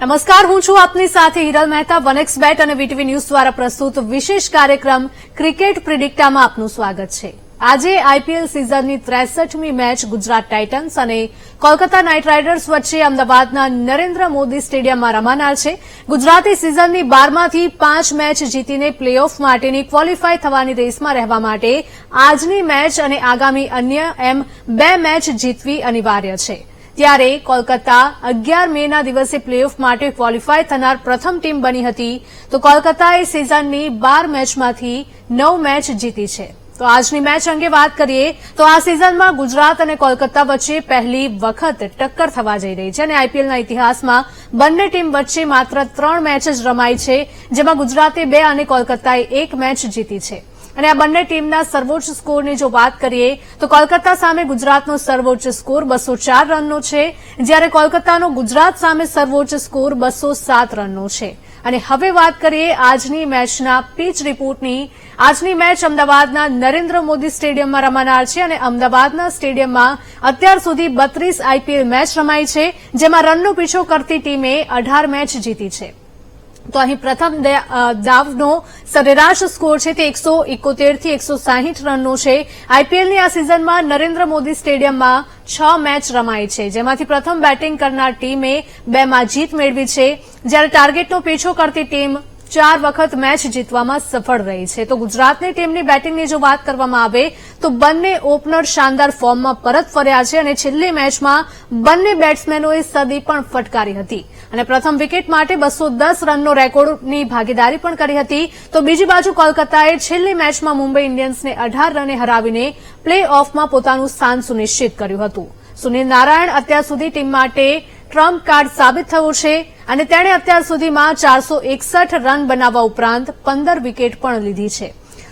નમસ્કાર, હું છું આપની સાથે હિરલ મહેતા. વનેક્સ બેટ અને વીટીવી ન્યૂઝ દ્વારા પ્રસ્તુત વિશેષ કાર્યક્રમ ક્રિકેટ પ્રિડિક્ટામાં આપનું સ્વાગત છે. આજે આઈપીએલ સિઝનની 63મી મેચ ગુજરાત ટાઇટન્સ અને કોલકાતા નાઇટ રાઇડર્સ વચ્ચે અમદાવાદના નરેન્દ્ર મોદી સ્ટેડિયમમાં રમાનાર છે. ગુજરાતે સિઝનની 12માંથી 5 મેચ જીતીને પ્લે ઓફ માટેની ક્વોલિફાય થવાની રેસમાં રહેવા માટે આજની મેચ અને આગામી અન્ય એમ 2 મેચ જીતવી અનિવાર્ય છે. ત્યારે કોલકાતા 11 મેના દિવસે પ્લેઓફ માટે ક્વોલિફાય થનાર પ્રથમ ટીમ બની હતી, તો કોલકાતાએ સિઝનની 12 મેચમાંથી 9 મેચ જીતી છે. તો આજની મેચ અંગે વાત કરીએ તો આ સિઝનમાં ગુજરાત અને કોલકાતા વચ્ચે પહેલી વખત ટક્કર થવા જઈ રહી છે અને આઈપીએલના ઇતિહાસમાં બંને ટીમ વચ્ચે માત્ર 3 મેચ જ રમાઈ છે, જેમાં ગુજરાતે 2 અને કોલકાતાએ 1 મેચ જીતી છે. અને આ બંને ટીમના સર્વોચ્ચ સ્કોરની જો વાત કરીએ તો કોલકાતા સામે ગુજરાતનો સર્વોચ્ચ સ્કોર 204 રનનો છે, જ્યારે કોલકાતાનો ગુજરાત સામે સર્વોચ્ચ સ્કોર 207 રનનો છે. અને હવે વાત કરીએ આજની મેચના પીચ રિપોર્ટની. આજની મેચ અમદાવાદના નરેન્દ્ર મોદી સ્ટેડિયમમાં રમાનાર છે અને અમદાવાદના સ્ટેડિયમમાં અત્યાર સુધી 32 આઈપીએલ મેચ રમાઈ છે, જેમાં રનનો પીછો કરતી ટીમે 18 મેચ જીતી છે. તો અહીં પ્રથમ દાવનો સરેરાશ સ્કોર છે તે 171 થી 160 રનનો છે. આઈપીએલની આ સિઝનમાં નરેન્દ્ર મોદી સ્ટેડિયમમાં 6 મેચ રમાઈ છે, જેમાંથી પ્રથમ બેટિંગ કરનાર ટીમે 2માં જીત મેળવી છે, જ્યારે ટાર્ગેટનો પીછો કરતી ટીમ 4 વખત મેચ જીતવામાં સફળ રહી છે. તો ગુજરાતની ટીમની બેટિંગની જો વાત કરવામાં આવે તો બંને ઓપનર શાનદાર ફોર્મમાં પરત ફર્યા છે અને છેલ્લી મેચમાં બંને બેટ્સમેનોએ સદી પણ ફટકારી હતી અને પ્રથમ વિકેટ માટે 210 રનનો રેકોર્ડની ભાગીદારી પણ કરી હતી. તો બીજી બાજુ કોલકાતાએ છેલ્લી મેચમાં મુંબઈ ઇન્ડિયન્સને 18 રને હરાવીને પ્લે ઓફમાં પોતાનું સ્થાન સુનિશ્ચિત કર્યું હતું. સુનિલ નારાયણ અત્યાર સુધી ટીમ માટે ટ્રમ્પ કાર્ડ સાબિત થયું છે અને તેણે અત્યાર સુધીમાં 461 રન બનાવવા ઉપરાંત 15 વિકેટ પણ લીધી છે.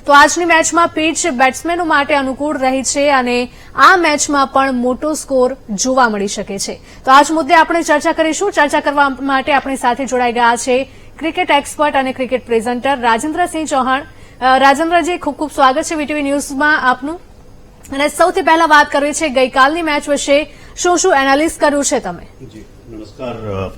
તો આજની મેચમાં પીચ બેટ્સમેનો માટે અનુકૂળ રહી છે અને આ મેચમાં પણ મોટો સ્કોર જોવા મળી શકે છે. તો આજ મુદ્દે આપણે ચર્ચા કરીશું. ચર્ચા કરવા માટે આપણી સાથે જોડાઈ ગયા છે ક્રિકેટ એક્સપર્ટ અને ક્રિકેટ પ્રેઝન્ટર રાજેન્દ્રસિંહ ચૌહાણ. રાજેન્દ્રજી, ખૂબ ખૂબ સ્વાગત છે વીટીવી ન્યૂઝમાં આપનું. અને સૌથી પહેલા વાત કરવી છે ગઈકાલની મેચ વિશે શું એનાલિસ કર્યું છે તમે? જી નમસ્કાર,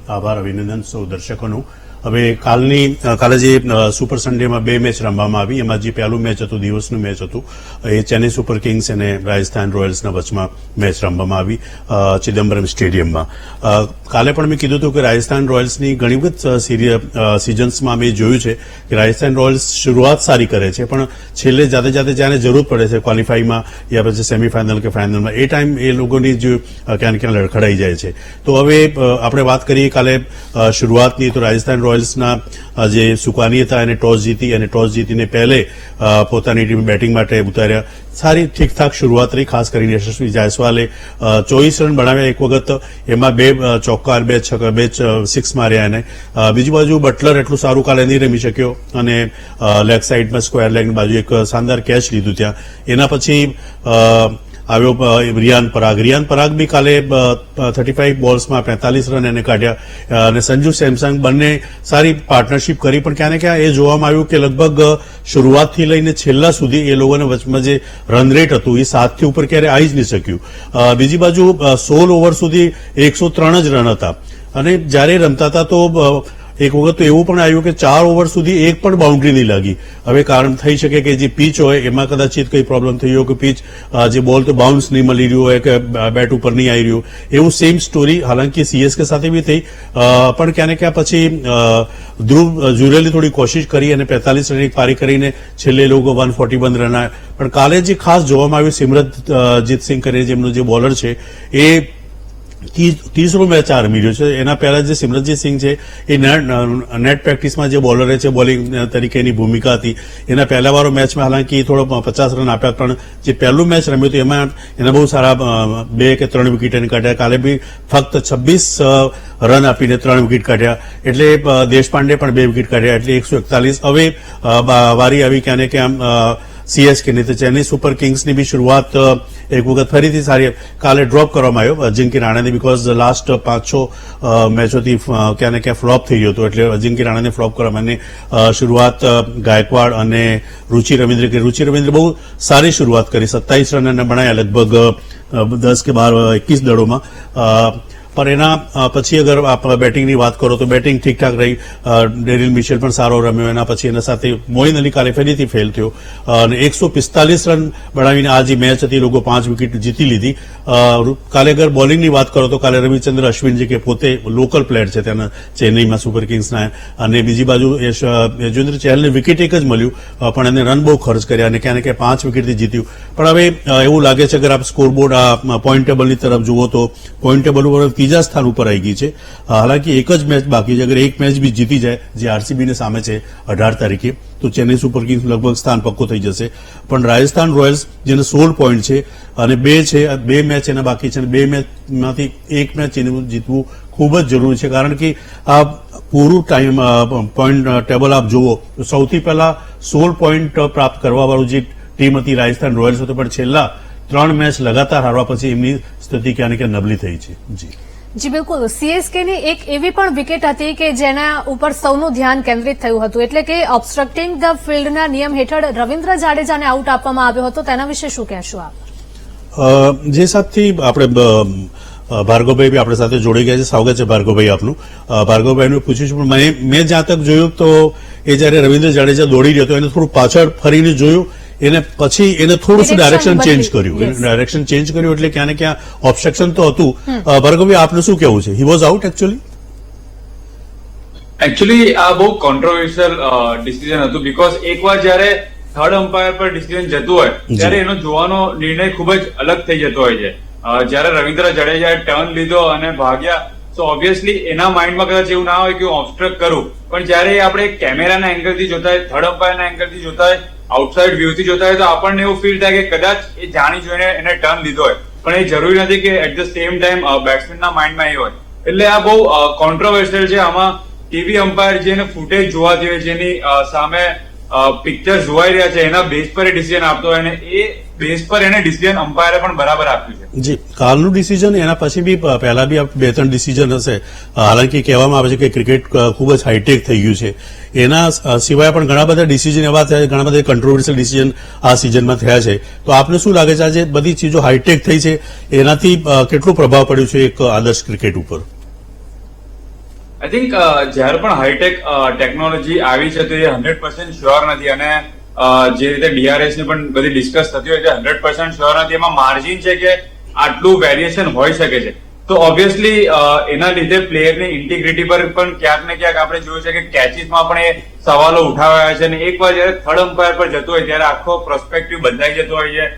આભાર, અભિનંદન સૌ દર્શકોનું. હવે કાલે જે સુપર સન્ડેમાં 2 મેચ રમવામાં આવી, એમાં જે પહેલું મેચ હતું, દિવસનું મેચ હતું, એ ચેન્નઈ સુપર કિંગ્સ અને રાજસ્થાન રોયલ્સના વચમાં મેચ રમવામાં આવી ચિદમ્બરમ સ્ટેડિયમમાં. કાલે પણ મેં કીધું હતું કે રાજસ્થાન રોયલ્સની ઘણી વખત સિઝન્સમાં મેં જોયું છે કે રાજસ્થાન રોયલ્સ શરૂઆત સારી કરે છે, પણ છેલ્લે જાતે જ્યારે જરૂર પડે છે ક્વોલિફાઈમાં યા પછી સેમીફાઇનલ કે ફાઇનલમાં, એ ટાઈમ એ લોકોની જ ક્યાં લડખડાઈ જાય છે. તો હવે આપણે વાત કરીએ કાલે શરૂઆતની, તો રાજસ્થાન રોયલ્સના જે સુકાની હતા એને ટોસ જીતીને પહેલે પોતાની ટીમ બેટિંગ માટે ઉતાર્યા. સારી ઠીકઠાક શરૂઆત રહી, ખાસ કરીને યશસ્વી જાયસ્વાલે 24 રન બનાવ્યા એક વખત, એમાં 2 ચોક્કા, 2 સિક્સ માર્યા. અને બીજી બાજુ બટલર એટલું સારું કાલે નહીં રમી શક્યો અને લેગ સાઈડમાં સ્ક્વેર લેગની બાજુ એક શાનદાર કેચ લીધું ત્યાં. એના પછી આવ્યો રિયાન પરાગ બી કાલે 35 બોલ્સમાં 45 રન એને કાઢ્યા અને સંજુ સેમસંગ બંને સારી પાર્ટનરશિપ કરી. પણ ક્યાં ને ક્યાં એ જોવામાં આવ્યું કે લગભગ શરૂઆતથી લઈને છેલ્લા સુધી એ લોકોને વચમાં જે રન રેટ હતું એ 7 થી ઉપર ક્યારે આવી જ નહીં શક્યું. બીજી બાજુ 16 ઓવર સુધી 103 જ રન હતા અને જ્યારે રમતા હતા તો એક વખત તો એવું પણ આવ્યું કે 4 ઓવર સુધી એક પણ બાઉન્ડ્રી નહીં લાગી. હવે કારણ થઈ શકે કે જે પીચ હોય એમાં કદાચિત કઈ પ્રોબ્લેમ થઈ ગયો કે પીચ જે બોલ તો બાઉન્સ નહીં મળી રહ્યું હોય કે બેટ ઉપર નહીં આવી રહ્યું, એવું સેમ સ્ટોરી હાલાંકિ સીએસકે સાથે બી થઈ. પણ ક્યાં ને ક્યાં પછી ધ્રુવ જુરેલે થોડી કોશિશ કરી અને 45 રનની પારી કરીને છેલ્લે લોકો 141 રન આવ્યા. પણ કાલે જે ખાસ જોવામાં આવ્યું, સિમરનજીત સિંહ કરીને જેમનો જે બોલર છે એ 30 મેચ રમી રહ્યો છે. એના પહેલા જે સિમરનજીત સિંહ છે એ નેટ પ્રેક્ટિસમાં જે બોલરે છે, બોલિંગ તરીકેની ભૂમિકા હતી. એના પહેલા વાળો મેચમાં હાલાંકિ થોડો 50 રન આપ્યા, પણ જે પહેલું મેચ રમ્યું હતું એમાં એને બહુ સારા 2 કે 3 વિકેટ એને કાઢ્યા. કાલે બી ફક્ત 26 રન આપીને 3 વિકેટ કાઢ્યા, એટલે દેશપાંડે પણ 2 વિકેટ કાઢ્યા, એટલે 141. હવે વારી આવી ક્યાં ને ક્યાં સીએસકે ની. તો ચેન્નઈ સુપર કિંગ્સની બી શરૂઆત એક વખત ફરીથી સારી, કાલે ડ્રોપ કરવામાં આવ્યો અજિંક્ય રહાણેને, બીકોઝ લાસ્ટ 5-6 મેચોથી ક્યાં ને ક્યાં ફ્લોપ થઈ ગયો હતો, એટલે અજિંક્ય રહાણેને ફ્લોપ કરવામાં અને શરૂઆત ગાયકવાડ અને રુચિ રવિન્દ્ર બહુ સારી શરૂઆત કરી. 27 રન એને બનાવ્યા લગભગ 10 કે 12 21 દળોમાં. પણ એના પછી અગર આપ બેટિંગની વાત કરો તો બેટિંગ ઠીકઠાક રહી. ડેરિલ મિશેલ પણ સારો રમ્યો. એના પછી એના સાથે મોઇન અલી કાલે ફરીથી ફેલ થયો અને 145 રન બનાવીને આ જે મેચ હતી લોકો 5 વિકેટ જીતી લીધી. કાલે અગર બોલિંગની વાત કરો તો કાલે રવિચંદ્ર અશ્વિન જે કે પોતે લોકલ પ્લેયર છે ત્યાંના ચેન્નઈમાં સુપર કિંગ્સના, અને બીજી બાજુ યજુવેન્દ્ર ચહલને વિકેટ એક જ મળ્યું પણ એને રન બહુ ખર્ચ કર્યા અને ક્યાં ને ક્યાં 5 વિકેટથી જીત્યું. પણ હવે એવું લાગે છે અગર આપ સ્કોરબોર્ડ આ પોઈન્ટ ટેબલની તરફ જુઓ તો પોઈન્ટ ટેબલ ઉપર ત્રીજા સ્થાન ઉપર આવી ગઈ છે. હાલાકી એક જ મેચ બાકી છે. અગર એક મેચ બી જીતી જાય જે આરસીબીને સામે છે 18 તારીખે તો ચેન્નઈ સુપર કિંગ્સ લગભગ સ્થાન પક્કો થઈ જશે. પણ રાજસ્થાન રોયલ્સ જેને 16 પોઈન્ટ છે અને બે મેચ એના બાકી છે અને બે મેચમાંથી એક મેચ એને જીતવું ખૂબ જ જરૂરી છે. કારણ કે આ પૂરું પોઈન્ટ ટેબલ આપ જુઓ તો સૌથી પહેલા 16 પોઈન્ટ પ્રાપ્ત કરવાવાળું જે ટીમ હતી રાજસ્થાન રોયલ્સ હતો, પણ છેલ્લા 3 મેચ લગાતાર હારવા પછી એમની સ્થિતિ ક્યાં ને ક્યાં નબળી થઈ છે. જી બિલકુલ. સીએસકેની એક એવી પણ વિકેટ હતી કે જેના ઉપર સૌનું ધ્યાન કેન્દ્રિત થયું હતું, એટલે કે ઓબ્સ્ટ્રક્ટિંગ ધ ફિલ્ડના નિયમ હેઠળ રવિન્દ્ર જાડેજાને આઉટ આપવામાં આવ્યો હતો. તેના વિશે શું કહેશો આપ? જે હિસાબથી આપણે ભાર્ગવભાઈ બી આપણી સાથે જોડી ગયા છે. સ્વાગત છે ભાર્ગવભાઈ આપનું. ભાર્ગવભાઈનું પૂછ્યું છે પણ મેં જ્યાં તક જોયું તો એ જયારે રવિન્દ્ર જાડેજા દોડી રહ્યો હતો એને થોડું પાછળ ફરીને જોયું, એને પછી એને થોડું શું ડાયરેક્શન ચેન્જ કર્યું. ડાયરેક્શન ચેન્જ કર્યું એટલે ક્યાં ને ક્યાં ઓબ્સ્ટ્રક્શન તો હતું. ભાર્ગવભાઈ આપનું શું કહેવું છે? હી વોઝ આઉટ એકચ્યુઅલી આ બહુ કોન્ટ્રોવર્શિયલ ડિસિઝન હતું બીકોઝ એકવાર જયારે થર્ડ અમ્પાયર પર ડિસિઝન જતું હોય ત્યારે એનો જોવાનો નિર્ણય ખૂબ જ અલગ થઈ જતો હોય છે. જયારે રવિન્દ્ર જાડેજાએ ટર્ન લીધો અને ભાગ્યા તો ઓબ્વિયસલી એના માઇન્ડમાં કદાચ એવું ના હોય કે હું ઓબ્સ્ટ્રક્ટ કરું, પણ જયારે આપણે કેમેરાના એંગલથી જોતા હોય, થર્ડ અમ્પાયરના એંગલથી જોતા હોય, આઉટસાઇડ વ્યૂથી જોતા હોય તો આપણને એવું ફીલ થાય કે કદાચ એ જાણી જોઈને એને ટર્ન લીધો હોય, પણ એ જરૂરી નથી કે એટ ધ સેમ ટાઈમ બેટ્સમેનના માઇન્ડમાં એ હોય. એટલે આ બહુ કોન્ટ્રોવર્શિયલ છે. આમાં ટીવી અમ્પાયર જેને ફૂટેજ જોવાતી હોય, જેની સામે પિક્ચર જોવાઈ રહ્યા છે, એના બેઝ પર એ ડિસિઝન આપતો હોય અને એ બેઝ પર એને ડિસિઝન અમ્પાયરે પણ બરાબર આપ્યું છે. જી, કાલનું ડિસિઝન એના પછી બી પહેલા બી 2-3 ડિસિઝન હશે. હાલાકી કહેવામાં આવે છે કે ક્રિકેટ ખૂબ જ હાઈટેક થઈ ગયું છે. એના સિવાય પણ ઘણા બધા ડિસિઝન એવા થયા, ઘણા બધા કોન્ટ્રોવર્શિયલ ડિસિઝન આ સિઝનમાં થયા છે. તો આપને શું લાગે છે આજે બધી ચીજો હાઈટેક થઈ છે એનાથી કેટલો પ્રભાવ પડ્યો છે એક આદર્શ ક્રિકેટ ઉપર? આઈ થિંક જયારે પણ હાઈટેક ટેકનોલોજી આવી છે તો એ 100% શ્યોર નથી, અને જે રીતે ડીઆરએસ ની પણ બધી ડિસ્કસ થતી હોય છે 100% શ્યોર નથી. એમાં માર્જિન છે કે આટલું વેરિએશન હોઈ શકે છે. તો ઓબ્વિયસલી એના લીધે પ્લેયરની ઇન્ટિગ્રિટી પર પણ ક્યાંક ને ક્યાંક આપણે જોયું છે કે કેચીસમાં પણ એ સવાલો ઉઠાવાયા છે. અને એકવાર જયારે થર્ડ અમ્પાયર પર જતો હોય ત્યારે આખો પ્રોસ્પેક્ટિવ બદલાઈ જતો હોય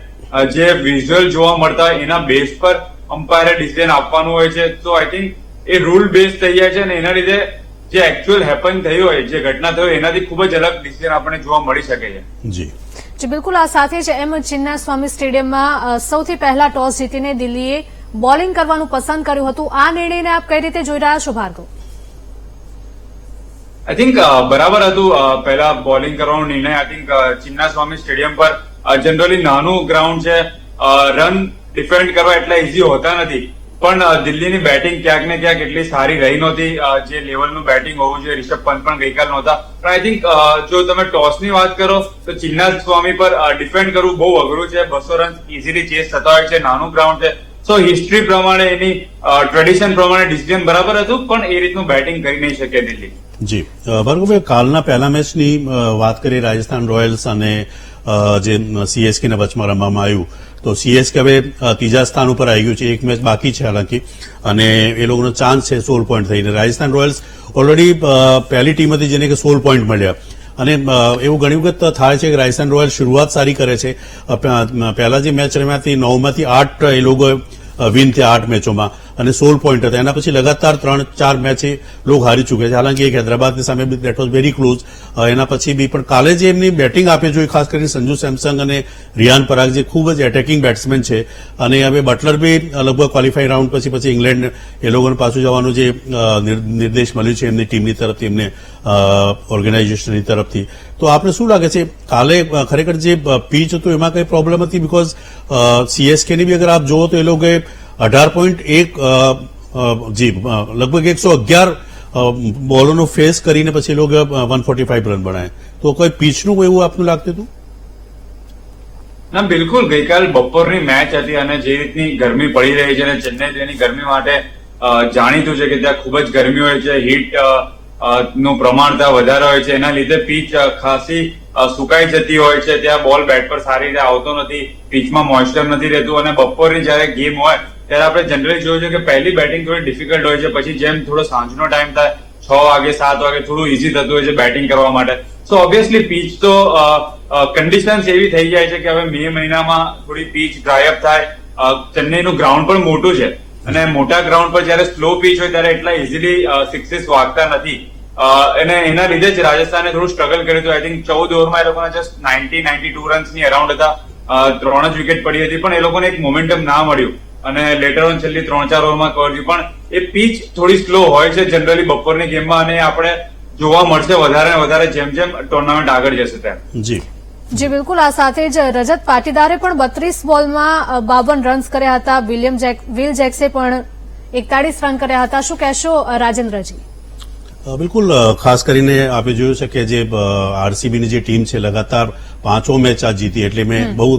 છે. જે વિઝ્યુઅલ જોવા મળતા હોય એના બેઝ પર અમ્પાયરે ડિસિઝન આપવાનું હોય છે. તો I think A rule base થઈ જાય છે અને એના લીધે જે એકચ્યુઅલ હેપન થયું હોય, જે ઘટના થઈ હોય એનાથી ખૂબ જ અલગ ડિસિઝન આપણને જોવા મળી શકે છે. જી બિલકુલ. આ સાથે જ એમ ચિન્નાસ્વામી સ્ટેડિયમમાં સૌથી પહેલા ટોસ જીતીને દિલ્હીએ બોલિંગ કરવાનું પસંદ કર્યું હતું. આ નિર્ણયને આપ કઈ રીતે જોઈ રહ્યા છો ભાર્ગવ? આઈ થિંક બરાબર હતું પહેલા બોલિંગ કરવાનો નિર્ણય. આઈ થિંક ચિન્નાસ્વામી સ્ટેડિયમ પર જનરલી નાનું ગ્રાઉન્ડ છે, રન ડિફેન્ડ કરવા એટલા ઇઝી હોતા નથી, પણ દિલ્હીની બેટિંગ ક્યાંક ને ક્યાંક એટલી સારી રહી નહોતી જે લેવલનું બેટિંગ હોવું જોઈએ. રિષભ પંત પણ ગઈકાલ નહોતા. પણ આઈ થિંક જો તમે ટોસની વાત કરો તો ચિન્નાસ્વામી પર ડિફેન્ડ કરવું બહુ અઘરું છે. 200 રન ઇઝીલી ચેસ થતા હોય છે, નાનું ગ્રાઉન્ડ છે. સો હિસ્ટ્રી પ્રમાણે એની ટ્રેડિશન પ્રમાણે ડિસિઝન બરાબર હતું, પણ એ રીતનું બેટિંગ કરી નહીં શકે દિલ્હી. જી ભાર્ગવભાઈ, કાલના પહેલા મેચની વાત કરીએ રાજસ્થાન રોયલ્સ અને જે સીએસકેના વચમાં રમવામાં આવ્યું તો સીએસકે હવે ત્રીજા સ્થાન ઉપર આવી ગયું છે. એક મેચ બાકી છે હાલાકી, અને એ લોકોનો ચાન્સ છે 16 પોઈન્ટ થઈને. રાજસ્થાન રોયલ્સ ઓલરેડી પહેલી ટીમ હતી જેને કે 16 પોઈન્ટ મળ્યા, અને એવું ઘણી વખત થાય છે કે રાજસ્થાન રોયલ્સ શરૂઆત સારી કરે છે. પહેલા જે મેચ રમ્યા હતી 9માંથી 8 એ લોકો વિન થયા 8 મેચોમાં અને 16 પોઈન્ટ હતા. એના પછી લગાતાર 3-4 મેચ લોકો હારી ચૂક્યા છે. હાલાકી એક હૈદરાબાદની સામે દેટ વોઝ વેરી ક્લોઝ. એના પછી બી પણ કાલે જે એમની બેટિંગ આપે છે, ખાસ કરીને સંજુ સેમસંગ અને રિયાન પરાગ જે ખૂબ જ એટેકિંગ બેટ્સમેન છે, અને હવે બટલર બી લગભગ ક્વોલિફાઈ રાઉન્ડ પછી ઇંગ્લેન્ડ એ લોકોને પાછું જવાનું જે નિર્દેશ મળ્યું છે એમની ટીમની તરફથી, એમને ઓર્ગેનાઇઝેશનની તરફથી. તો આપને શું લાગે છે કાલે ખરેખર જે પીચ હતું એમાં કઈ પ્રોબ્લેમ હતી? બીકોઝ સીએસકેની બી અગર આપ જુઓ તો એ લોકોએ 18.1 જી લગભગ 111 બોલોનો ફેસ કરીને પછી લોકો 145 રન બનાવે. તો કોઈ પીચનું કોઈ એવું આપનું લાગતું હતું? ના, બિલકુલ. ગઈકાલ બપોરની મેચ હતી અને જે રીતની ગરમી પડી રહી છે અને ચેન્નઈ તેની ગરમી માટે જાણીતું છે કે ત્યાં ખૂબ જ ગરમી હોય છે, હીટ નું પ્રમાણ ત્યાં વધારે હોય છે, એના લીધે પીચ ખાસી સુકાઈ જતી હોય છે, ત્યાં બોલ બેટ પર સારી રીતે આવતો નથી, પીચમાં મોઇસ્ચર નથી રહેતું, અને બપોરની જયારે ગેમ હોય ત્યારે આપણે જનરલી જોયું છે કે પહેલી બેટિંગ થોડી ડિફિકલ્ટ હોય છે, પછી જેમ થોડો સાંજનો ટાઈમ થાય 6 વાગે 7 વાગે થોડું ઈઝી થતું હોય છે બેટિંગ કરવા માટે. સો ઓબ્વિયસલી પીચ તો કન્ડિશન્સ એવી થઈ જાય છે કે હવે મે મહિનામાં થોડી પીચ ડ્રાયઅપ થાય. ચેન્નઈનું ગ્રાઉન્ડ પણ મોટું છે અને મોટા ગ્રાઉન્ડ પર જયારે સ્લો પીચ હોય ત્યારે એટલા ઇઝીલી સિક્સીસ વાગતા નથી, અને એના લીધે જ રાજસ્થાને થોડું સ્ટ્રગલ કર્યું હતું. આઈ થિંક 14 ઓવરમાં એ લોકોના જસ્ટ 92 રન્સની અરાઉન્ડ હતા, 3 જ વિકેટ પડી હતી, પણ એ લોકોને એક મોમેન્ટમ ના મળ્યું અને લેટર ઓન છેલ્લી 3-4 ઓવરમાં કવર થયું. પણ એ પીચ થોડી સ્લો હોય છે જનરલી બપોરની ગેમમાં, અને આપણે જોવા મળશે વધારે ને વધારે જેમ જેમ ટુર્નામેન્ટ આગળ જશે તેમ. જી બિલકુલ. આ સાથે જ રજત પાટીદારે પણ 32 બોલમાં 52 રન્સ કર્યા હતા, વિલ જેક્સે પણ 41 રન કર્યા હતા. શું કહેશો રાજેન્દ્રજી? બિલકુલ, ખાસ કરીને આપણે જોયું છે કે જે આરસીબીની જે ટીમ છે લગાતાર 5 મેચ આ જીતી, એટલે મેં બહુ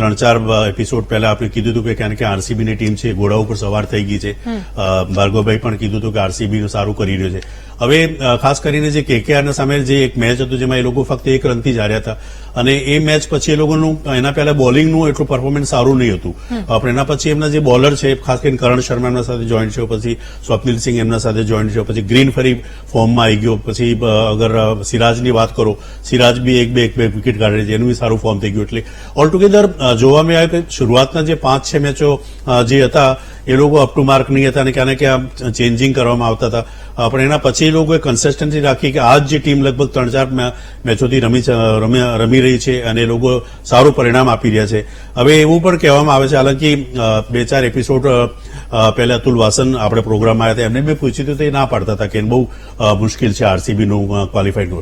3-4 એપિસોડ પહેલા આપણે કીધું હતું કે કારણ કે આરસીબીની ટીમ છે ઘોડા ઉપર સવાર થઈ ગઈ છે. ભાર્ગવભાઈ પણ કીધું હતું કે આરસીબી સારું કરી રહ્યું છે. હવે ખાસ કરીને જે કેકેઆરના સામે જે એક મેચ હતું જેમાં એ લોકો ફક્ત 1 રનથી જ હાર્યા હતા, અને એ મેચ પછી એ લોકોનું એના પહેલા બોલિંગનું એટલું પરફોર્મન્સ સારું નહીં હતું. પણ એના પછી એમના જે બોલર છે ખાસ કરીને કરણ શર્મા એમના સાથે જોઈન્ટ છે, પછી સ્વપ્નિલ સિંહ એમના સાથે જોઈન્ટ છે, પછી ગ્રીન ફરી ફોર્મમાં આવી ગયો, પછી અગર સિરાજની વાત કરો, સિરાજ બી 1-2 વિકેટ કાઢે છે, એનું બી સારું ફોર્મ થઈ ગયું. એટલે ઓલ ટુગેધર જોવામાં આવે કે શરૂઆતના જે 5-6 મેચો જે હતા એ લોકો અપ ટુ માર્ક નહીં હતા અને ક્યાં ને ક્યાં ચેન્જિંગ કરવામાં આવતા હતા. પણ એના પછી એ લોકોએ કન્સિસ્ટન્સી રાખી કે આજ જે ટીમ લગભગ 3-4 મેચોથી રમી રહી છે અને એ લોકો સારું પરિણામ આપી રહ્યા છે. હવે એવું પણ કહેવામાં આવે છે, હાલાંકિ 2-4 એપિસોડ પહેલા અતુલ વાસન આપણે પ્રોગ્રામમાં આવ્યા હતા, એમને મેં પૂછ્યું હતું તો એ ના પાડતા હતા કે બહુ મુશ્કેલ છે આરસીબીનું ક્વોલિફાઈડ.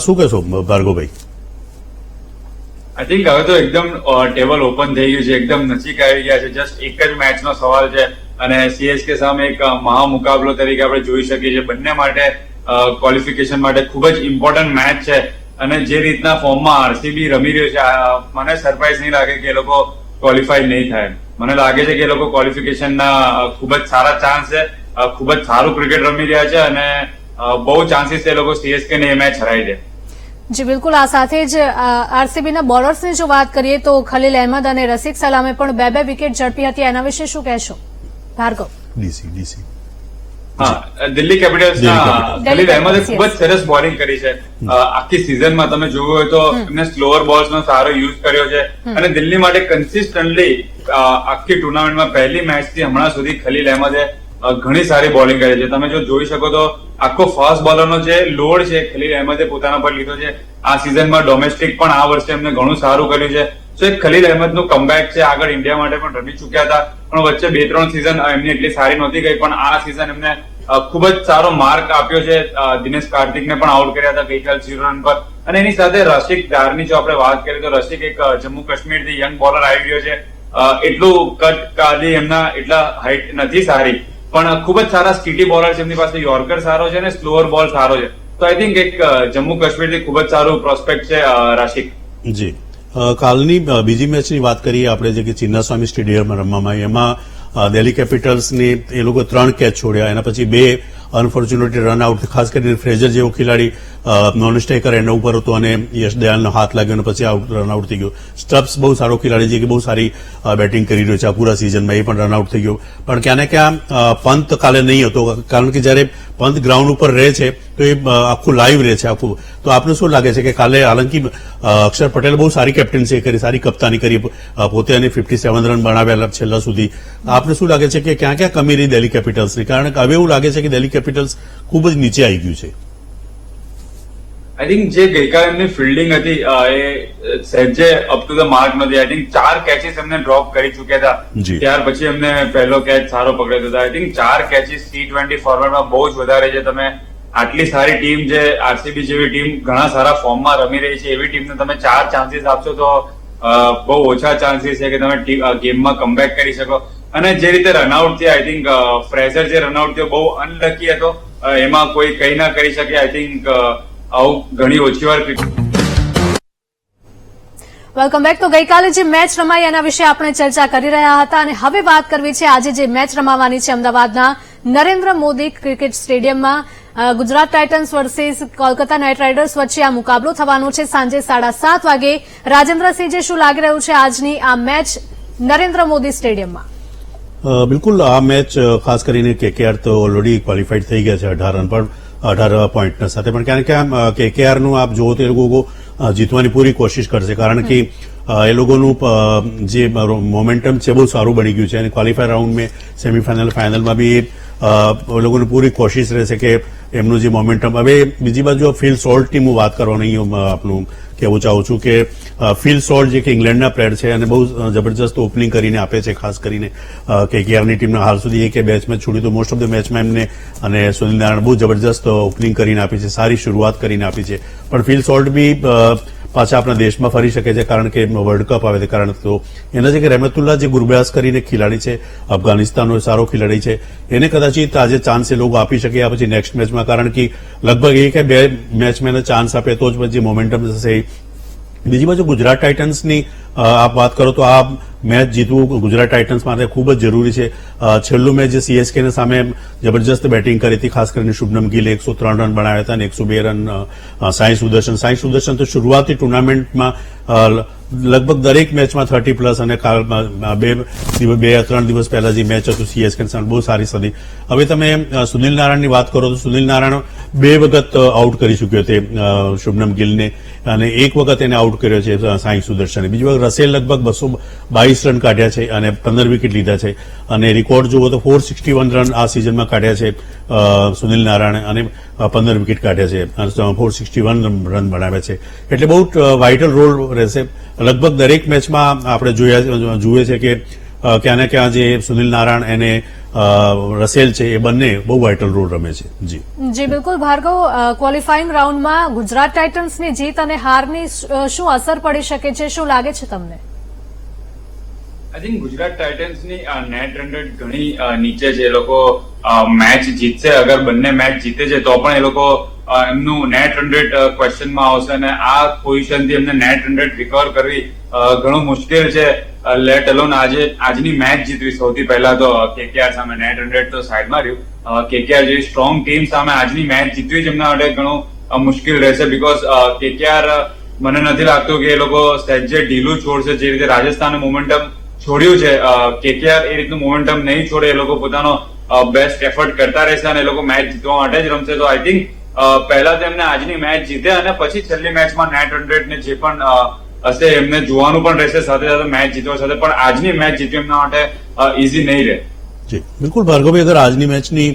શું કહેશો ભાર્ગવભાઈ? આઈ થિંક હવે તો એકદમ ટેબલ ઓપન થઈ ગયું છે, એકદમ નજીક આવી ગયા છે. જસ્ટ એક જ મેચનો સવાલ છે અને સીએસકે સામે એક મહા મુકાબલો તરીકે આપણે જોઈ શકીએ છીએ. બંને માટે ક્વોલિફિકેશન માટે ખૂબ જ ઇમ્પોર્ટન્ટ મેચ છે, અને જે રીતના ફોર્મમાં આરસીબી રમી રહ્યું છે મને સરપ્રાઈઝ નહીં લાગે કે એ લોકો ક્વોલિફાય નહીં થાય. મને લાગે છે કે એ લોકો ક્વોલિફિકેશનના ખૂબ જ સારા ચાન્સ છે, ખૂબ જ સારું ક્રિકેટ રમી રહ્યા છે, અને બહુ ચાન્સીસ છે એ લોકો સીએસકે ને એ મેચ હરાવી દે. જી બિલકુલ. આ સાથે જ આરસીબીના બોલર્સની જો વાત કરીએ તો ખલીલ અહેમદ અને રસિક સલામે પણ 2 વિકેટ ઝડપી હતી, એના વિશે શું કહેશો ભાર્ગવ? ડીસી દિલ્હી કેપિટલ્સના ખલીલ અહેમદે ખૂબ જ સરસ બોલિંગ કરી છે. આખી સિઝનમાં તમે જોયું હોય તો એમને સ્લોઅર બોલ્સનો સારો યુઝ કર્યો છે, અને દિલ્હી માટે કન્સિસ્ટન્ટલી આખી ટુર્નામેન્ટમાં પહેલી મેચથી હમણાં સુધી ખલીલ અહેમદે ઘણી સારી બોલિંગ કરી છે. તમે જો જોઈ શકો તો આખો ફાસ્ટ બોલરનો જે લોડ છે ખલીલ અહેમદે પોતાના પર લીધો છે. આ સિઝનમાં ડોમેસ્ટિક પણ આ વર્ષે એમને ઘણું સારું કર્યું છે. સો એક ખલીલ અહેમદનું કમબેક છે. આગળ ઇન્ડિયા માટે પણ રમી ચુક્યા હતા, પણ વચ્ચે 2-3 સિઝન એમની એટલી સારી નહોતી ગઈ, પણ આ સિઝન એમને ખૂબ જ સારો માર્ક આપ્યો છે. દિનેશ કાર્તિકને પણ આઉટ કર્યા હતા ગઈકાલ 0 રન પર, અને એની સાથે રસિક દારની જો આપણે વાત કરીએ તો રસિક એક જમ્મુ કાશ્મીરથી યંગ બોલર આવી ગયો છે. એટલું કટ કાદી એમના એટલા હાઈટ નથી સારી, પણ ખૂબ જ સારા સ્કીટી બોલર છે એમની પાસે. યોર્કર સારો છે અને સ્લોઅર બોલ સારો છે. તો આઈ થિંક એક જમ્મુ કાશ્મીરથી ખૂબ જ સારું પ્રોસ્પેક્ટ છે રાશિક. જી, કાલની બીજી મેચની વાત કરીએ આપણે, જે કે ચિન્નાસ્વામી સ્ટેડિયમમાં રમવામાં આવી, એમાં દિલ્હી કેપિટલ્સની એ લોકો 3 કેચ છોડ્યા, એના પછી 2 અનફોર્ચ્યુનેટલી રન આઉટ. ખાસ કરીને ફ્રેઝર જેવો ખેલાડી નોન સ્ટ્રાઇકર એના ઉપર હતો અને યશ દયાલનો હાથ લાગ્યો અને પછી રન આઉટ થઈ ગયો. સ્ટબ્સ બહુ સારો ખેલાડી છે કે બહુ સારી બેટિંગ કરી રહ્યો છે આ પૂરા સિઝનમાં, એ પણ રન આઉટ થઈ ગયો. પણ ક્યાં ને ક્યાં પંત કાલે નહીં હતો, કારણ કે જયારે પંત ગ્રાઉન્ડ ઉપર રહે છે તો એ આખું લાઈવ રહે છે આખું. તો આપને શું લાગે છે કે કાલે હાલાંકિ અક્ષર પટેલ બહુ સારી કેપ્ટન્સી કરી, સારી કપ્તાની કરી, પોતે એને 57 રન બનાવ્યા છેલ્લા સુધી. આપને શું લાગે છે કે ક્યાં ક્યાં કમી રહી દિલ્હી કેપિટલ્સની? કારણ કે હવે એવું લાગે છે કે દિલ્હી કેપિટલ્સ ખૂબ જ નીચે આવી ગયું છે. આઈ થિંક જે ગઈકાલે એમની ફિલ્ડિંગ હતી એ સહેજે અપ ટુ ધ માર્ક નથી. આઈ થિંક 4 કેચીસ એમને ડ્રોપ કરી ચુક્યા હતા, ત્યાર પછી એમને પહેલો કેચ સારો પકડ્યો હતો. આઈ થિંક 4 કેચીસ T20 ફોર્મેટમાં બહુ જ વધારે છે. તમે આટલી સારી ટીમ, જે આરસીબી જેવી ટીમ ઘણા સારા ફોર્મમાં રમી રહી છે, એવી ટીમને તમે 4 ચાન્સીસ આપશો તો બહુ ઓછા ચાન્સીસ છે કે તમે ગેમમાં કમબેક કરી શકો. અને જે રીતે રનઆઉટ થયા, આઈ થિંક ફ્રેઝર જે રનઆઉટ થયો બહુ અનલકી હતો, એમાં કોઈ કઈ ના કરી શકે. આઈ થિંક આવું ઘણી ઓછી વાર. Welcome back. તો ગઈકાલે જે મેચ રમાઈ એના વિશે આપણે ચર્ચા કરી રહ્યા હતા અને હવે વાત કરવી છે આજે જે મેચ રમાવાની છે અમદાવાદના નરેન્દ્ર મોદી ક્રિકેટ સ્ટેડિયમમાં. Gujarat Titans versus Kolkata night riders વચ્ચે આ મુકાબલો થવાનો છે સાંજે 7:30 વાગે. રાજેન્દ્રસિંહજી, શું લાગી રહ્યું છે આજની આ મેચ નરેન્દ્ર મોદી સ્ટેડિયમમાં? બિલકુલ, આ મેચ ખાસ કરીને કેકેઆર તો ઓલરેડી ક્વોલિફાઈડ થઈ ગયા છે 18 પોઈન્ટના સાથે, પણ ક્યાંક ક્યાં કેકેઆરનું આપ જુઓ તો એ લોકો જીતવાની પૂરી કોશિશ કરશે, કારણ કે એ લોકોનું જે મોમેન્ટમ છે બહુ સારું બની ગયું છે અને ક્વોલિફાયર રાઉન્ડ में સેમીફાઇનલ ફાઇનલમાં બી એ લોકોની પૂરી કોશિશ રહેશે કે એમનું જે મોમેન્ટમ. હવે બીજી બાજુ ફિલ સોલ્ટ ટીમ હું વાત કરવાની આપનું કહેવું ચાહું છું કે ફિલ સોલ્ટ જે કે ઇંગ્લેન્ડના પ્લેયર છે અને બહુ જબરજસ્ત ઓપનિંગ કરીને આપે છે, ખાસ કરીને કેકેઆરની ટીમના હાલ સુધી એક મેચ છોડી તો મોસ્ટ ઓફ ધ મેચમાં એમને અને સુનિલ નારાયણ બહુ જબરજસ્ત ઓપનિંગ કરીને આપી છે, સારી શરૂઆત કરીને આપી છે. પણ ફિલ સોલ્ટ બી પાછા આપણા દેશમાં ફરી શકે છે કારણ કે વર્લ્ડ કપ આવે તે કારણે. તો એના જે કે રહેમતુલ્લાહ જે ગુરબ્યાસ કરીને ખેલાડી છે, અફઘાનિસ્તાનનો સારો ખેલાડી છે, એને કદાચિત આજે ચાન્સ એ લોકો આપી શકે પછી નેક્સ્ટ મેચમાં, કારણ કે લગભગ એક કે બે મેચમાં એને ચાન્સ આપે તો જ પછી મોમેન્ટમ થશે. બીજી બાજુ ગુજરાત ટાઇટન્સની આપ વાત કરો તો આ મેચ જીતવું ગુજરાત ટાઇટન્સ માટે ખૂબ જ જરૂરી છે. છેલ્લું મેચ જે સીએસકેની સામે જબરજસ્ત બેટિંગ કરી હતી, ખાસ કરીને શુભનમ ગિલે 103 રન બનાવ્યા હતા અને 102 રન સાઈ સુદર્શન તો શરૂઆતી ટુર્નામેન્ટમાં લગભગ દરેક મેચમાં 30+ અને 2-3 દિવસ પહેલા જે મેચ હતું સીએસકે સામે બહુ સારી સદી. હવે તમે સુનિલ નારાયણની વાત કરો તો સુનિલ નારાયણ 2 વખત આઉટ કરી ચૂક્યો છે શુભનમ ગિલને અને 1 વખત એને આઉટ કર્યો છે સાઈ સુદર્શને. બીજી વખત રસેલ લગભગ 222 રન કાઢ્યા છે અને 15 વિકેટ લીધા છે અને રેકોર્ડ જુઓ તો 461 રન આ સિઝનમાં કાઢ્યા છે સુનિલ નારાયણે અને 15 વિકેટ કાઢ્યા છે, 461 રન બનાવ્યા છે. એટલે બહુ વાઇટલ રોલ રહેશે. લગભગ દરેક મેચમાં આપણે જુએ છે કે ક્યાં ને ક્યાં જે સુનિલ નારાયણ અને રસેલ છે એ બંને બહુ વાઇટલ રોલ રમે છે. જી બિલકુલ. ભાર્ગવ, ક્વોલિફાઈંગ રાઉન્ડમાં ગુજરાત ટાઇટન્સની જીત અને હારની શું અસર પડી શકે છે, શું લાગે છે તમને? આઈ થિંક ગુજરાત ટાઇટન્સની નેટ રન રેટ ઘણી નીચે છે. એ લોકો મેચ જીતશે, અગર બંને મેચ જીતે છે તો પણ એ લોકો એમનું નેટ રન રેટ ક્વેશ્ચનમાં આવશે અને આ પોઝિશનથી એમને નેટ રન રેટ રિકવર કરવી ઘણું મુશ્કેલ છે. લેટ અલોન આજની મેચ જીતવી. સૌથી પહેલા તો કેકેઆર સામે નેટ રન રેટ તો સાઈડમાં રહ્યું. કેકેઆર જેવી સ્ટ્રોંગ ટીમ સામે આજની મેચ જીતવી જ એમના માટે ઘણું મુશ્કેલ રહેશે, બીકોઝ કેકેઆર મને નથી લાગતું કે એ લોકો સહેજે ઢીલું છોડશે. જે રીતે રાજસ્થાનનું મોમેન્ટમ છોડ્યું છે, કેકેઆર એ રીતનું મોમેન્ટમ નહીં છોડે. એ લોકો પોતાનો બેસ્ટ એફર્ટ કરતા રહેશે અને એ લોકો મેચ જીતવા માટે જ રમશે. તો આઈ થિંક પહેલા તો એમને આજની મેચ જીતે અને પછી છેલ્લી મેચમાં નેટ રન રેટ ને જે પણ હશે એમને જોવાનું પણ રહેશે, સાથે સાથે મેચ જીતવા સાથે. પણ આજની મેચ જીતવી એમના માટે ઇઝી નહીં રહે. જી બિલકુલ ભાર્ગવી, અગર આજની મેચની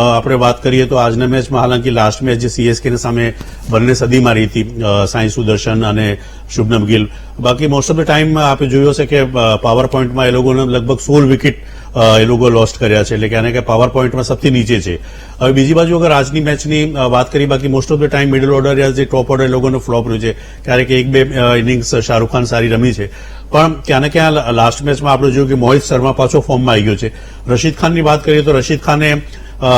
આપણે વાત કરીએ તો આજના મેચમાં હાલાંકિ લાસ્ટ મેચ જે સીએસકેની સામે બંને સદી મારી હતી સાઈ સુદર્શન અને શુભનમ ગિલ. બાકી મોસ્ટ ઓફ ધ ટાઈમ આપણે જોયું હશે કે પાવર પોઈન્ટમાં એ લોકોને લગભગ 16 વિકેટ એ લોકો લોસ્ટ કર્યા છે, એટલે કે આને કે પાવર પોઈન્ટમાં સૌથી નીચે છે. હવે બીજી બાજુ અગર આજની મેચની વાત કરીએ, બાકી most of the time middle order યા જે ટોપ ઓર્ડર એ લોકોનો ફ્લોપ રહ્યું છે. ક્યારેક 1-2 ઇનિંગ્સ શાહરૂખ ખાન સારી રમી છે, પણ ક્યાં ને ક્યાં લાસ્ટ મેચમાં આપણે જોયું કે મોહિત શર્મા પાછો ફોર્મમાં આવી ગયો છે. રશીદ ખાનની વાત કરીએ તો રશીદ ખાને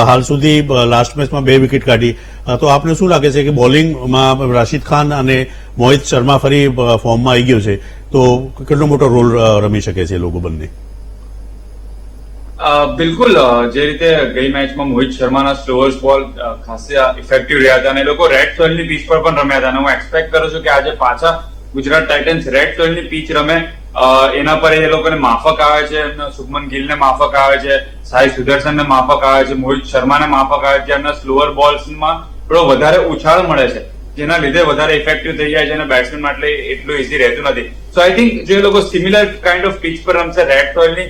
હાલ સુધી લાસ્ટ મેચમાં 2 વિકેટ કાઢી. તો આપને શું લાગે છે કે બોલિંગમાં રશીદ ખાન અને મોહિત શર્મા ફરી ફોર્મમાં આવી ગયો છે તો કેટલો મોટો રોલ રમી શકે છે એ લોકો બંને? બિલકુલ. જે રીતે ગઈ મેચમાં મોહિત શર્માના સ્લોઅર્સ બોલ ખાસા ઇફેક્ટિવ રહ્યા હતા અને એ લોકો રેડ સોઇલની પીચ પર પણ રમ્યા હતા અને હું એક્સપેક્ટ કરું છું કે આજે પાછા ગુજરાત ટાઇટન્સ રેડ સોઇલની પીચ રમે. એના પર એ લોકોને માફક આવે છે, શુભમન ગિલને માફક આવે છે, સાઈ સુદર્શનને માફક આવે છે, મોહિત શર્માને માફક આવે છે. એમના સ્લોઅર બોલ્સમાં થોડો વધારે ઉછાળ મળે છે, જેના લીધે વધારે ઇફેક્ટિવ થઈ જાય છે અને બેટ્સમેન માટે એટલું ઇઝી રહેતું નથી. સો આઈ થિંક જે લોકો સિમિલર કાઇન્ડ ઓફ પીચ પર રમશે રેડ સોઇલની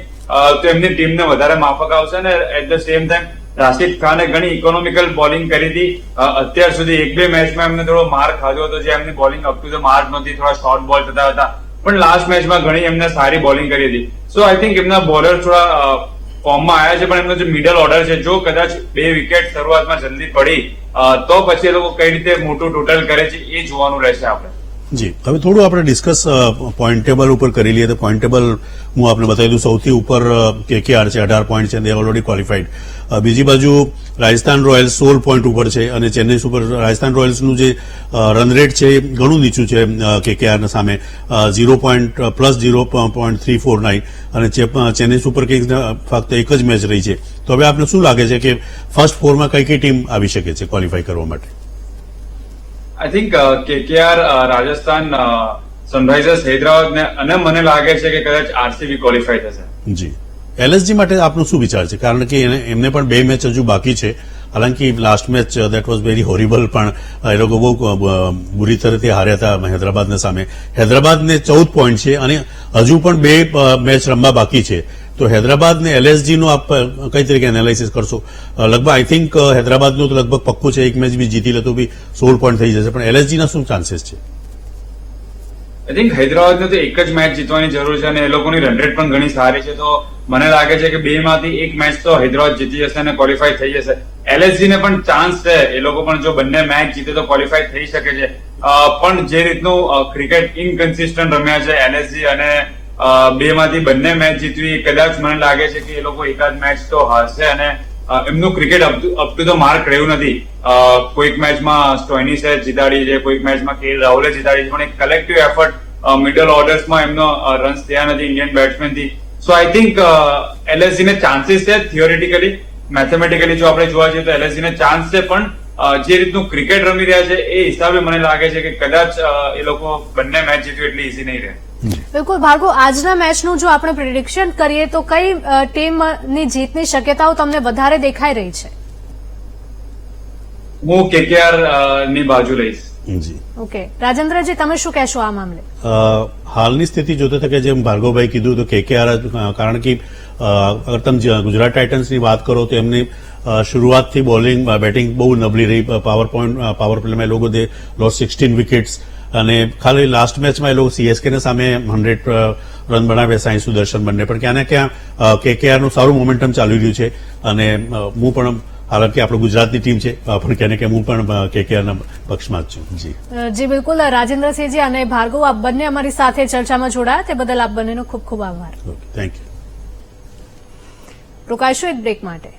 તો એમની ટીમને વધારે માફક આવશે અને at the same time Rashid ખાને ઘણી ઇકોનોમિકલ બોલિંગ કરી હતી. અત્યાર સુધી 1-2 મેચમાં એમને થોડો માર ખાધો હતો, જે એમની bowling up to the mark નહોતી, થોડા શોર્ટ બોલ થતા હતા, પણ લાસ્ટ મેચમાં ઘણી એમને સારી બોલિંગ કરી હતી. સો આઈ થિંક એમના બોલર થોડા ફોર્મમાં આવ્યા છે, પણ એમનો જે મિડલ ઓર્ડર છે, જો કદાચ 2 વિકેટ શરૂઆતમાં જલ્દી પડી તો પછી એ લોકો કઈ રીતે મોટું ટોટલ કરે છે એ જોવાનું રહેશે આપણે. જી, હવે થોડું આપણે ડિસ્કસ પોઈન્ટ ટેબલ ઉપર કરી લઈએ. તો પોઈન્ટ ટેબલ હું આપને બતાવી દઉં. સૌથી ઉપર KKR છે, 18 પોઈન્ટ છે, દે ઓલરેડી ક્વોલિફાઈડ. બીજી બાજુ રાજસ્થાન રોયલ્સ 16 પોઈન્ટ ઉપર છે અને ચેન્નઈ સુપર રાજસ્થાન રોયલ્સનું જે રન રેટ છે એ ઘણું નીચું છે KKR ના સામે, 0.349, અને ચેન્નઈ સુપર કિંગ્સને ફક્ત એક જ મેચ રહી છે. તો હવે આપને શું લાગે છે કે ફર્સ્ટ ફોરમાં કઈ કઈ ટીમ આવી શકે છે ક્વોલિફાય કરવા માટે? I think KKR, Rajasthan, Sunrisers Hyderabad અને મને લાગે છે કે કદાચ RCB ક્વોલિફાય થશે. જી, LSG માટે આપનો શું વિચાર છે? કારણ કે એમને પણ 2 મેચ હજુ બાકી છે. હાલાંકि last match that was very horrible, પણ એ લોકો બહુ બુરી તરહથી હાર્યા હતા હૈદરાબાદના સામે. હૈદરાબાદને 14 પોઈન્ટ છે અને હજુ પણ 2 મેચ રમવા બાકી છે. તો હૈદરાબાદ ને LSG નું આપ કઈ તરીકે એનાલિસિસ કરશો? લગભગ આઈ થિંક હૈદરાબાદનું તો લગભગ પક્કું છે, એક મેચ બી જીતી લે તો બી 16 પોઈન્ટ થઈ જશે, પણ LSG ના શું ચાન્સીસ છે? આઈ થિંક હૈદરાબાદને તો એક જ મેચ જીતવાની જરૂર છે અને એ લોકોની રન રેટ પણ ઘણી સારી છે. તો મને લાગે છે કે 2 માંથી એક મેચ તો હૈદરાબાદ જીતી જશે અને ક્વોલિફાય થઈ જશે. LSG ને પણ ચાન્સ છે, એ લોકો પણ જો બંને મેચ જીતે તો ક્વોલિફાય થઈ શકે છે. પણ જે રીતનું ક્રિકેટ ઇનકન્સિસ્ટન્ટ રમ્યા છે LSG, અને 2 માંથી બંને મેચ જીતવી, કદાચ મને લાગે છે કે એ લોકો એકાદ મેચ તો હારશે અને એમનું cricket up to the mark રહ્યું નથી. કોઈક મેચમાં સ્ટોઇનિસે જીતાડી છે, કોઈક મેચમાં KL રાહુલે જીતાડી છે, પણ એક કલેક્ટિવ એફર્ટ મિડલ ઓર્ડર્સમાં એમનો રન્સ થયા નથી ઇન્ડિયન બેટ્સમેનથી. સો આઈ થિંક LSG ને ચાન્સીસ છે થિયોરિટિકલી. મેથેમેટિકલી જો આપણે જોવા જઈએ તો LSG ને ચાન્સ છે, પણ જે રીતનું ક્રિકેટ રમી રહ્યા છે એ હિસાબે મને લાગે છે કે કદાચ એ લોકો બંને મેચ જીતવી એટલી ઇઝી નહીં રહે. બિલકુલ ભાર્ગવ, આજના મેચનું જો આપણે પ્રિડિક્શન કરીએ તો કઈ ટીમની જીતની શક્યતાઓ તમને વધારે દેખાઈ રહી છે? હું KKR ની બાજુ લઈશ. જી, ઓકે, રાજેન્દ્રજી તમે શું કહેશો આ મામલે? હાલની સ્થિતિ જોતા હતા કે જેમ ભાર્ગવભાઈ કીધું તો KKR, કારણ કે અગર તમે ગુજરાત ટાઇટન્સની વાત કરો તો એમની શરૂઆતથી બેટિંગ બહુ નબળી રહી. પાવર પ્લેમાં એ લોકો દે લોસ 16 વિકેટ્સ, અને ખાલી લાસ્ટ મેચમાં એ લોકો CSK ને સામે 100 રન બનાવ્યા, સાંઈ સુદર્શન બંને. પણ ક્યાં ને ક્યાં KKR નું સારું મોમેન્ટમ ચાલી રહ્યું છે, અને હું પણ, હાલાંકि આપણે ગુજરાતની ટીમ છે, પણ ક્યાં ને ક્યાં હું પણ KKR ના પક્ષમાં જ છું. જી બિલકુલ, રાજેન્દ્રસિંહજી અને ભાર્ગવ, આપ બંને અમારી સાથે ચર્ચામાં જોડાયા તે બદલ આપ બંનેનો ખૂબ ખૂબ આભાર. Thank you. રોકાઈશું એક બ્રેક માટે.